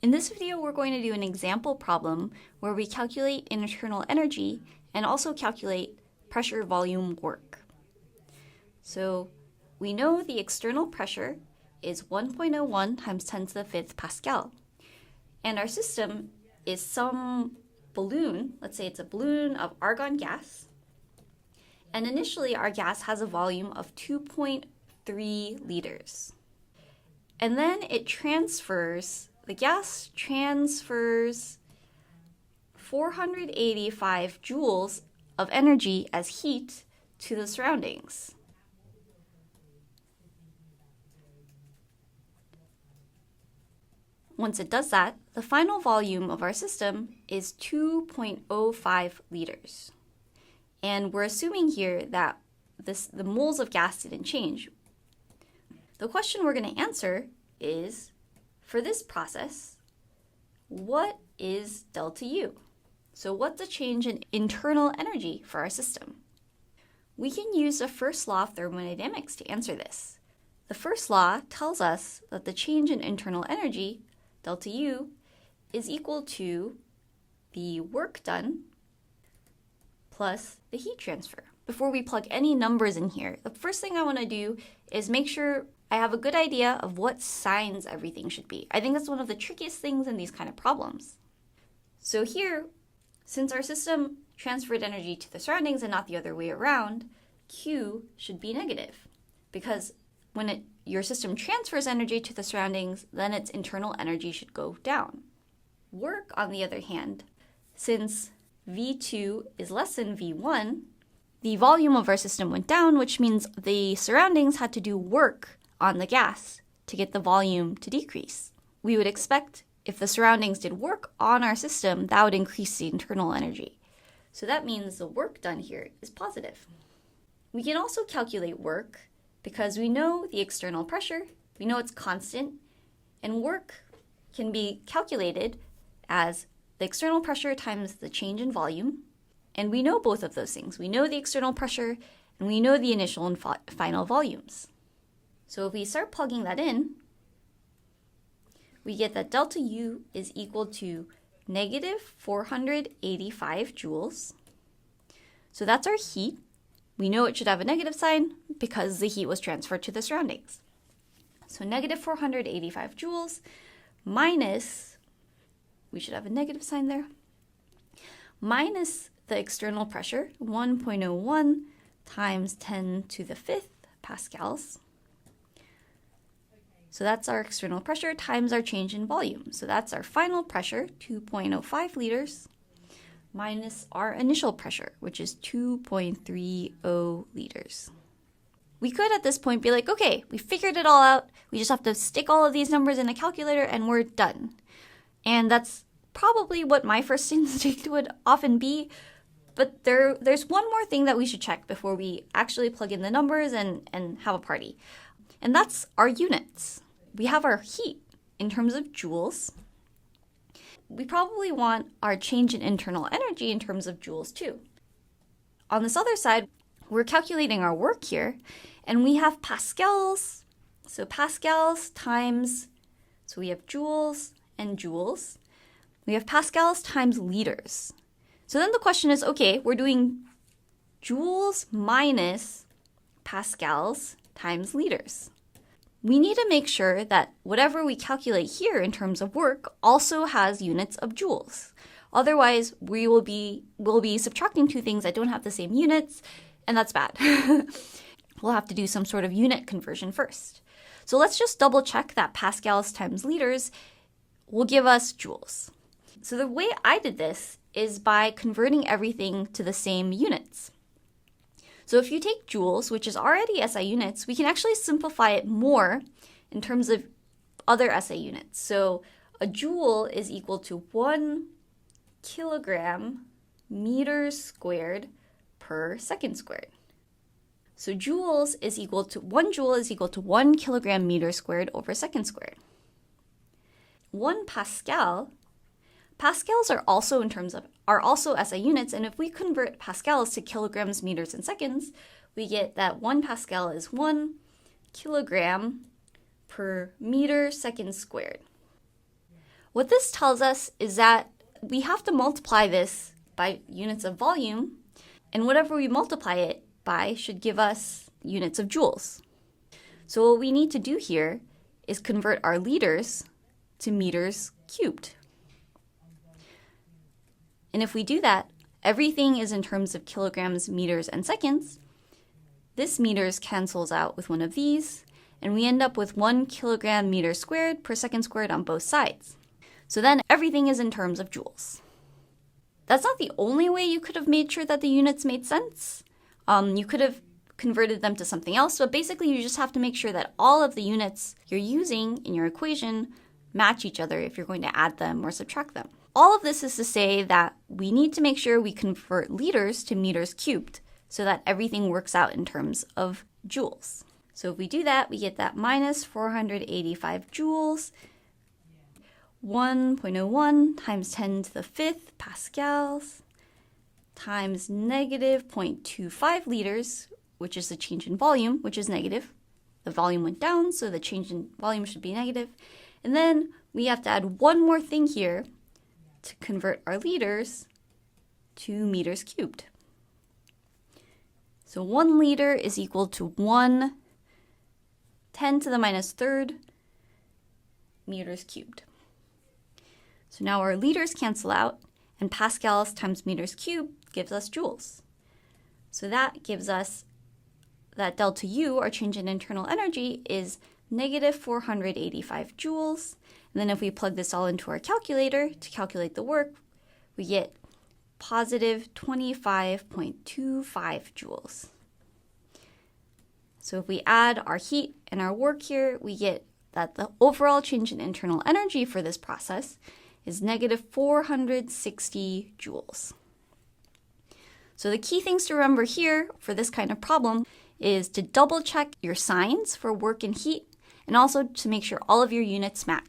In this video, we're going to do an example problem where we calculate internal energy and also calculate pressure volume work. So we know the external pressure is 1.01 times 10 to the 5th Pascal. And our system is some balloon, let's say it's a balloon of argon gas. And initially our gas has a volume of 2.3 liters. And then the gas transfers 485 joules of energy as heat to the surroundings. Once it does that, the final volume of our system is 2.05 liters. And we're assuming here that the moles of gas didn't change. The question we're going to answer is, for this process, what is delta U? So what's the change in internal energy for our system? We can use the first law of thermodynamics to answer this. The first law tells us that the change in internal energy, delta U, is equal to the work done plus the heat transfer. Before we plug any numbers in here, the first thing I want to do is make sure I have a good idea of what signs everything should be. I think that's one of the trickiest things in these kind of problems. So here, since our system transferred energy to the surroundings and not the other way around, Q should be negative. Because when your system transfers energy to the surroundings, then its internal energy should go down. Work, on the other hand, since V2 is less than V1, the volume of our system went down, which means the surroundings had to do work on the gas to get the volume to decrease. We would expect if the surroundings did work on our system, that would increase the internal energy. So that means the work done here is positive. We can also calculate work because we know the external pressure, we know it's constant, and work can be calculated as the external pressure times the change in volume. And we know both of those things. We know the external pressure and we know the initial and final volumes. So if we start plugging that in, we get that delta U is equal to negative 485 joules. So that's our heat. We know it should have a negative sign because the heat was transferred to the surroundings. So negative 485 joules minus, we should have a negative sign there, minus the external pressure, 1.01 times 10 to the 5th pascals. So that's our external pressure times our change in volume. So that's our final pressure, 2.05 liters, minus our initial pressure, which is 2.30 liters. We could at this point be like, okay, we figured it all out. We just have to stick all of these numbers in a calculator and we're done. And that's probably what my first instinct would often be. But there's one more thing that we should check before we actually plug in the numbers and have a party. And that's our units. We have our heat in terms of joules. We probably want our change in internal energy in terms of joules too. On this other side, we're calculating our work here, and we have pascals. So pascals times, so we have joules and joules. We have pascals times liters. So then the question is, okay, we're doing joules minus pascals times liters. We need to make sure that whatever we calculate here in terms of work also has units of joules. Otherwise, we'll be subtracting two things that don't have the same units, and that's bad. We'll have to do some sort of unit conversion first. So let's just double check that pascals times liters will give us joules. So the way I did this is by converting everything to the same units. So if you take joules, which is already SI units, we can actually simplify it more in terms of other SI units. So a joule is equal to 1 kilogram meters squared per second squared. So joules is equal to 1 joule is equal to 1 kilogram meter squared over second squared. 1 pascal, pascals are also SI units, and if we convert pascals to kilograms, meters, and seconds, we get that 1 pascal is 1 kilogram per meter second squared. What this tells us is that we have to multiply this by units of volume, and whatever we multiply it by should give us units of joules. So what we need to do here is convert our liters to meters cubed. And if we do that, everything is in terms of kilograms, meters, and seconds. This meters cancels out with one of these, and we end up with 1 kilogram meter squared per second squared on both sides. So then everything is in terms of joules. That's not the only way you could have made sure that the units made sense. You could have converted them to something else, but basically you just have to make sure that all of the units you're using in your equation match each other if you're going to add them or subtract them. All of this is to say that we need to make sure we convert liters to meters cubed so that everything works out in terms of joules. So if we do that, we get that minus 485 joules, 1.01 times 10 to the 5th pascals, times negative 0.25 liters, which is the change in volume, which is negative. The volume went down, so the change in volume should be negative. And then we have to add one more thing here to convert our liters to meters cubed. So 1 liter is equal to 10 to the minus third meters cubed. So now our liters cancel out, and pascals times meters cubed gives us joules. So that gives us that delta U, our change in internal energy, is negative 485 joules. And then if we plug this all into our calculator to calculate the work, we get positive 25.25 joules. So if we add our heat and our work here, we get that the overall change in internal energy for this process is negative 460 joules. So the key things to remember here for this kind of problem is to double check your signs for work and heat, and also to make sure all of your units match.